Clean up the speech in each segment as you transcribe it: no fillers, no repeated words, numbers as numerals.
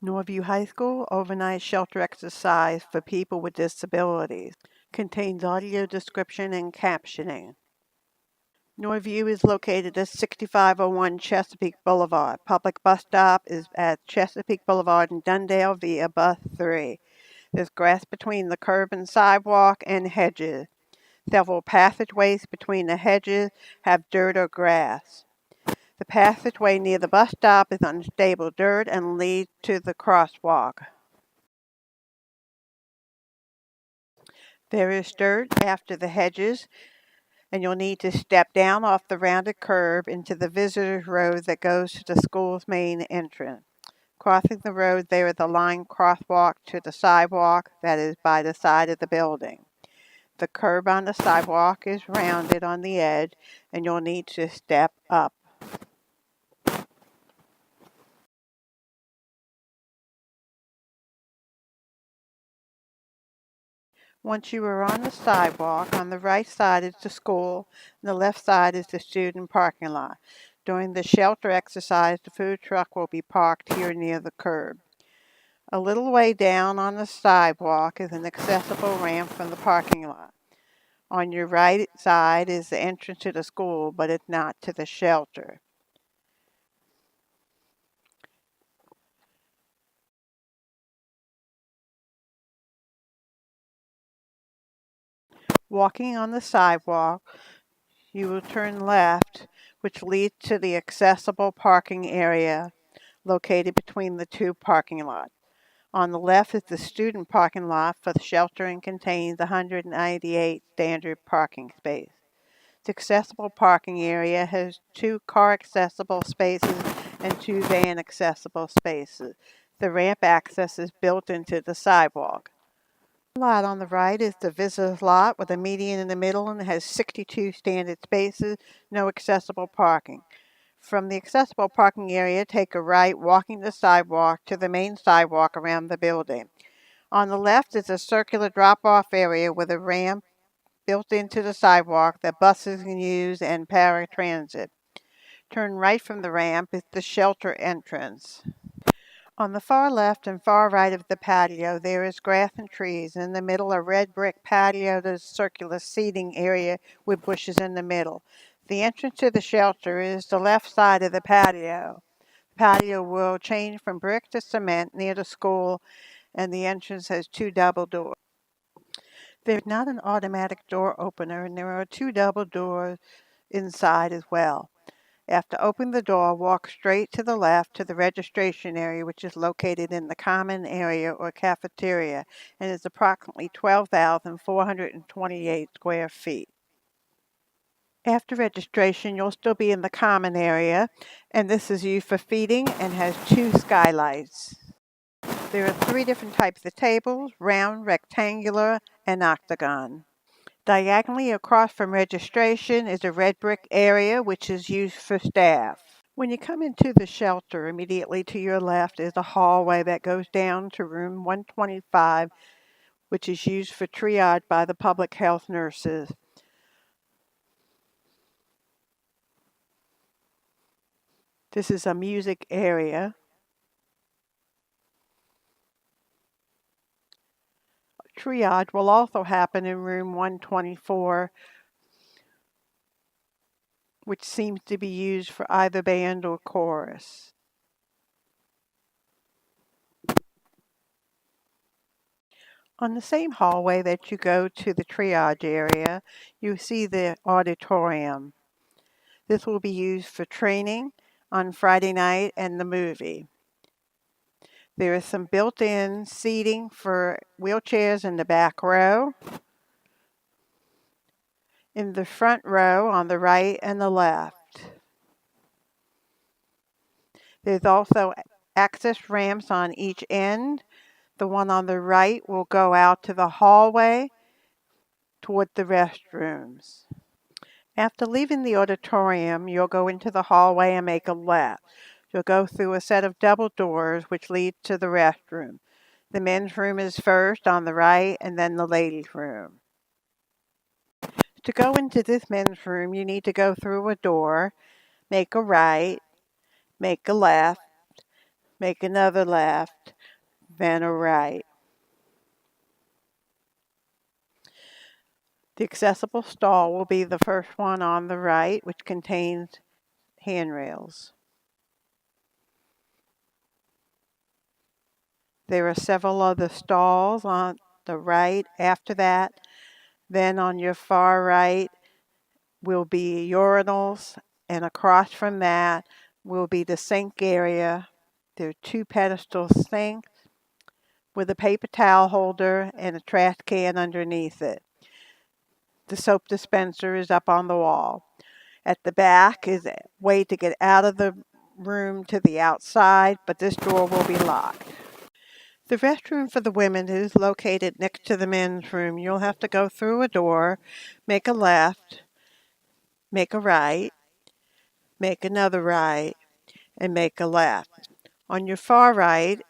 Norview High School overnight shelter exercise for people with disabilities. Contains audio description and captioning. Norview is located at 6501 Chesapeake Boulevard. Public bus stop is at Chesapeake Boulevard in Dundale via bus 3. There's grass between the curb and sidewalk and hedges. Several passageways between the hedges have dirt or grass. The passageway near the bus stop is unstable dirt and leads to the crosswalk. There is dirt after the hedges, and you'll need to step down off the rounded curb into the visitor's road that goes to the school's main entrance. Crossing the road, there is a lined crosswalk to the sidewalk that is by the side of the building. The curb on the sidewalk is rounded on the edge, and you'll need to step up. Once you are on the sidewalk, on the right side is the school, and the left side is the student parking lot. During the shelter exercise, the food truck will be parked here near the curb. A little way down on the sidewalk is an accessible ramp from the parking lot. On your right side is the entrance to the school, but it's not to the shelter. Walking on the sidewalk, you will turn left, which leads to the accessible parking area located between the two parking lots. On the left is the student parking lot for the shelter and contains 198 standard parking spaces. The accessible parking area has 2 car accessible spaces and 2 van accessible spaces. The ramp access is built into the sidewalk. The lot on the right is the visitor's lot with a median in the middle and has 62 standard spaces, no accessible parking. From the accessible parking area, take a right, walking the sidewalk to the main sidewalk around the building. On the left is a circular drop-off area with a ramp built into the sidewalk that buses can use and paratransit. Turn right from the ramp is the shelter entrance. On the far left and far right of the patio, there is grass and trees. In the middle, a red brick patio, there's a circular seating area with bushes in the middle. The entrance to the shelter is the left side of the patio. The patio will change from brick to cement near the school, and the entrance has 2 double doors. There's not an automatic door opener, and there are 2 double doors inside as well. After opening the door, walk straight to the left to the registration area, which is located in the common area or cafeteria and is approximately 12,428 square feet. After registration, you'll still be in the common area, and this is used for feeding and has 2 skylights. There are 3 different types of tables: round, rectangular, and octagon. Diagonally across from registration is a red brick area which is used for staff. When you come into the shelter, immediately to your left is a hallway that goes down to room 125, which is used for triage by the public health nurses. This is a music area. Triage will also happen in room 124, which seems to be used for either band or chorus. On the same hallway that you go to the triage area, you see the auditorium. This will be used for training on Friday night and the movie. There is some built-in seating for wheelchairs in the back row, in the front row on the right and the left. There's also access ramps on each end. The one on the right will go out to the hallway toward the restrooms. After leaving the auditorium, you'll go into the hallway and make a left. You'll go through a set of double doors which lead to the restroom. The men's room is first on the right and then the ladies' room. To go into this men's room, you need to go through a door, make a right, make a left, make another left, then a right. The accessible stall will be the first one on the right, which contains handrails. There are several other stalls on the right after that. Then on your far right will be urinals, and across from that will be the sink area. There are two pedestal sinks with a paper towel holder and a trash can underneath it. The soap dispenser is up on the wall. At the back is a way to get out of the room to the outside, but this door will be locked. The restroom for the women is located next to the men's room. You'll have to go through a door, make a left, make a right, make another right, and make a left. On your far right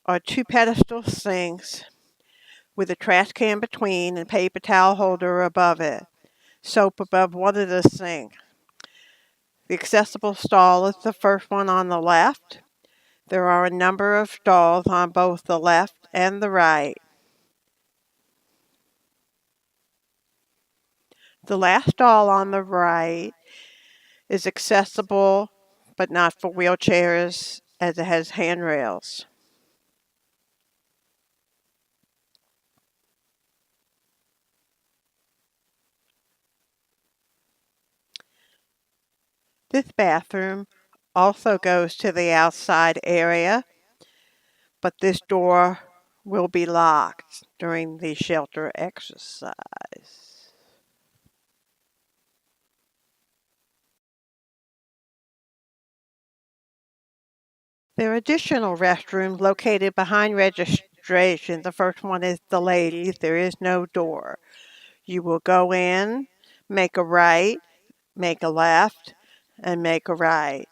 are two pedestal sinks with a trash can between and paper towel holder above it. Soap above one of the sinks. The accessible stall is the first one on the left. There are a number of stalls on both the left and the right. The last stall on the right is accessible but not for wheelchairs as it has handrails. This bathroom also goes to the outside area, but this door will be locked during the shelter exercise. There are additional restrooms located behind registration. The first one is the ladies. There is no door. You will go in, make a right, make a left, and make a right.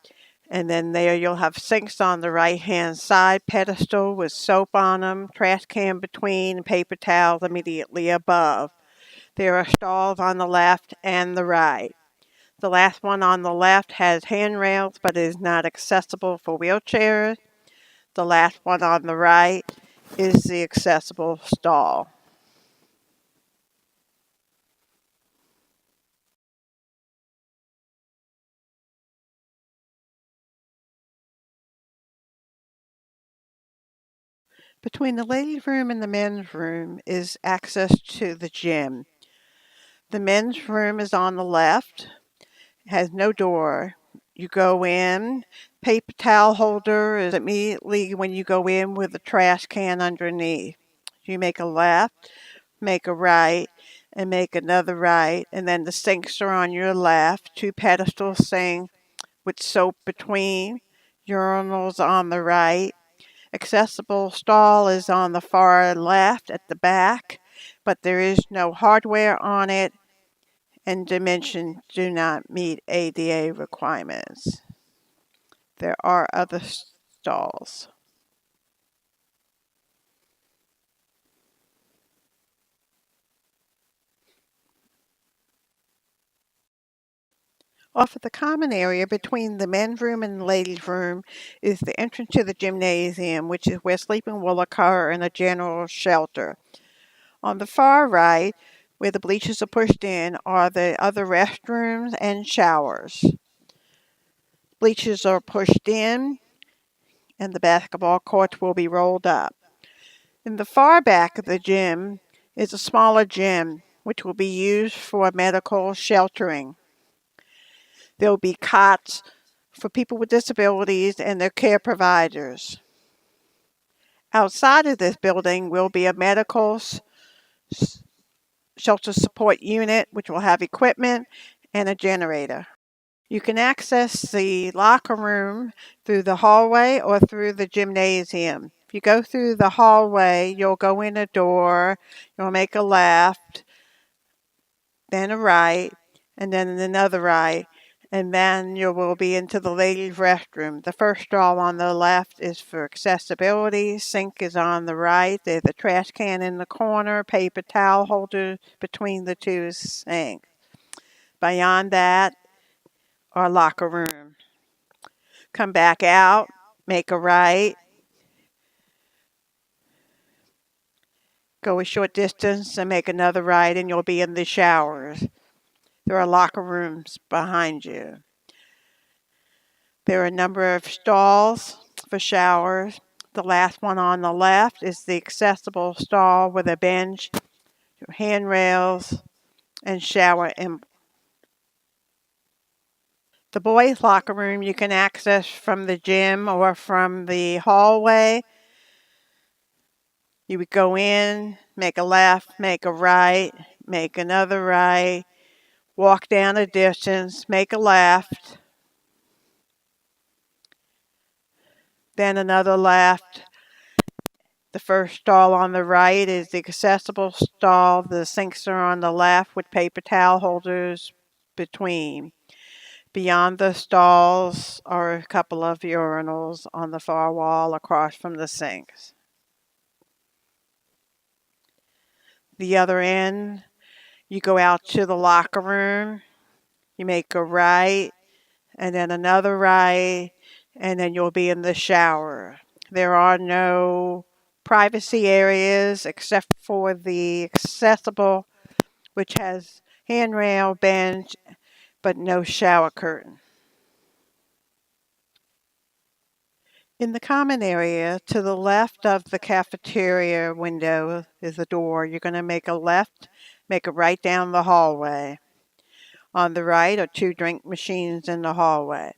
And then there you'll have sinks on the right-hand side, pedestal with soap on them, trash can between, and paper towels immediately above. There are stalls on the left and the right. The last one on the left has handrails but is not accessible for wheelchairs. The last one on the right is the accessible stall. Between the ladies' room and the men's room is access to the gym. The men's room is on the left, has no door. You go in, paper towel holder is immediately when you go in with a trash can underneath. You make a left, make a right, and make another right, and then the sinks are on your left, two pedestal sinks with soap between, urinals on the right. Accessible stall is on the far left at the back, but there is no hardware on it and dimensions do not meet ADA requirements. There are other stalls. Off of the common area between the men's room and the ladies' room is the entrance to the gymnasium, which is where sleeping will occur in a general shelter. On the far right, where the bleachers are pushed in, are the other restrooms and showers. Bleachers are pushed in, and the basketball courts will be rolled up. In the far back of the gym is a smaller gym, which will be used for medical sheltering. There will be cots for people with disabilities and their care providers. Outside of this building will be a medical shelter support unit, which will have equipment and a generator. You can access the locker room through the hallway or through the gymnasium. If you go through the hallway, you'll go in a door, you'll make a left, then a right, and then another right, and then you will be into the ladies' restroom. The first stall on the left is for accessibility. Sink is on the right. There's a trash can in the corner, paper towel holder between the two sinks. Beyond that, our locker room. Come back out, make a right, go a short distance and make another right, and you'll be in the showers. There are locker rooms behind you. There are a number of stalls for showers. The last one on the left is the accessible stall with a bench, handrails, and shower. The boys' locker room you can access from the gym or from the hallway. You would go in, make a left, make a right, make another right, walk down a distance, make a left, then another left. The first stall on the right is the accessible stall. The sinks are on the left with paper towel holders between. Beyond the stalls are a couple of urinals on the far wall across from the sinks. The other end, you go out to the locker room, you make a right, and then another right, and then you'll be in the shower. There are no privacy areas except for the accessible, which has handrail, bench, but no shower curtain. In the common area, to the left of the cafeteria window is a door. You're going to make a left, make a right down the hallway. On the right are 2 drink machines in the hallway.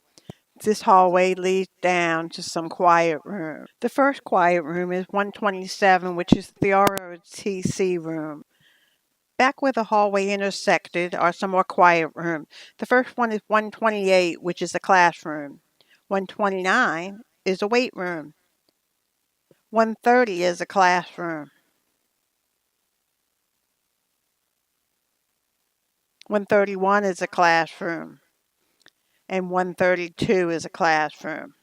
This hallway leads down to some quiet rooms. The first quiet room is 127, which is the ROTC room. Back where the hallway intersected are some more quiet rooms. The first one is 128, which is a classroom. 129 is a weight room. 130 is a classroom. 131 is a classroom. And 132 is a classroom.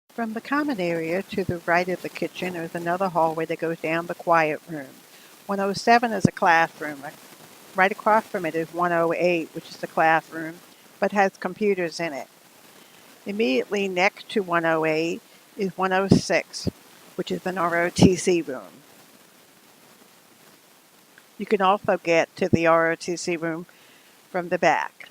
From the common area to the right of the kitchen is another hallway that goes down the quiet room. 107 is a classroom. Right across from it is 108, which is the classroom, but has computers in it. Immediately next to 108 is 106, which is an ROTC room. You can also get to the ROTC room from the back.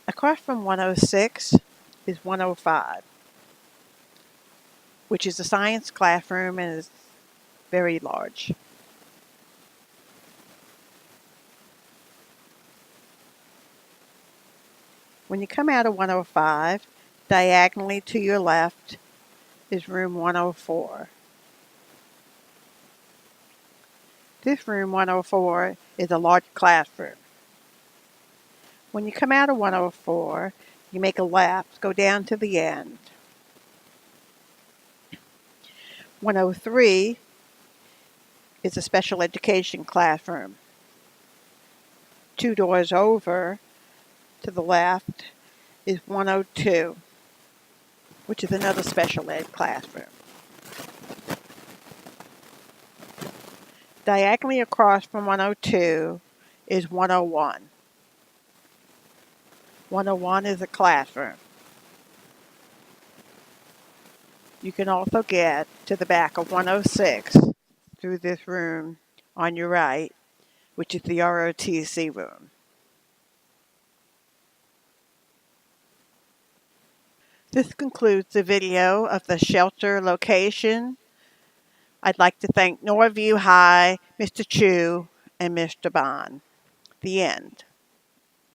Across from 106 is 105, which is a science classroom and is very large. When you come out of 105, diagonally to your left is room 104. This room 104 is a large classroom. When you come out of 104, you make a left, go down to the end. 103 is a special education classroom. 2 doors over to the left is 102, which is another special ed classroom. Diagonally across from 102 is 101. 101 is a classroom. You can also get to the back of 106 through this room on your right, which is the ROTC room. This concludes the video of the shelter location. I'd like to thank Norview High, Mr. Chu, and Mr. Bond. The end.